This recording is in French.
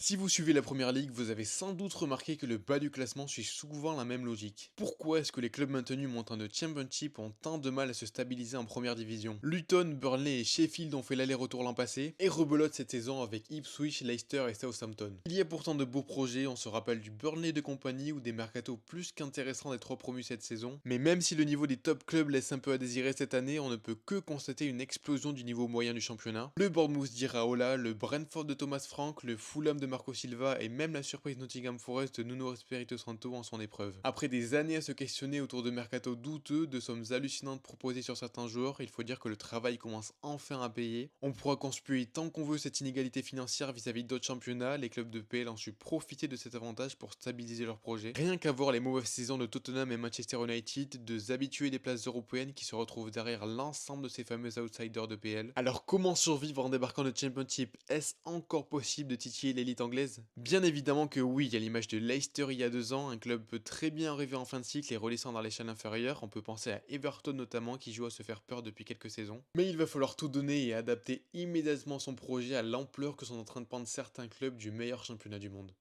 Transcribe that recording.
Si vous suivez la première ligue, vous avez sans doute remarqué que le bas du classement suit souvent la même logique. Pourquoi est-ce que les clubs maintenus montant de Championship ont tant de mal à se stabiliser en première division? Luton, Burnley et Sheffield ont fait l'aller-retour l'an passé, et rebelote cette saison avec Ipswich, Leicester et Southampton. Il y a pourtant de beaux projets, on se rappelle du Burnley de compagnie ou des mercatos plus qu'intéressants d'être promus cette saison, mais même si le niveau des top clubs laisse un peu à désirer cette année, on ne peut que constater une explosion du niveau moyen du championnat. Le Bournemouth d'Iraola, le Brentford de Thomas Frank, le Fulham de Marco Silva et même la surprise Nottingham Forest de Nuno Espirito Santo en son épreuve. Après des années à se questionner autour de mercato douteux, de sommes hallucinantes proposées sur certains joueurs, il faut dire que le travail commence enfin à payer. On pourra conspuer tant qu'on veut cette inégalité financière vis-à-vis d'autres championnats, les clubs de PL ont su profiter de cet avantage pour stabiliser leur projet. Rien qu'à voir les mauvaises saisons de Tottenham et Manchester United, deux habitués des places européennes qui se retrouvent derrière l'ensemble de ces fameux outsiders de PL. Alors comment survivre en débarquant de Championship? Est-ce encore possible de titiller l'élite anglaise? Bien évidemment que oui, à l'image de Leicester il y a 2 ans, un club peut très bien arriver en fin de cycle et redescendre dans l'échelle inférieure, on peut penser à Everton notamment qui joue à se faire peur depuis quelques saisons. Mais il va falloir tout donner et adapter immédiatement son projet à l'ampleur que sont en train de prendre certains clubs du meilleur championnat du monde.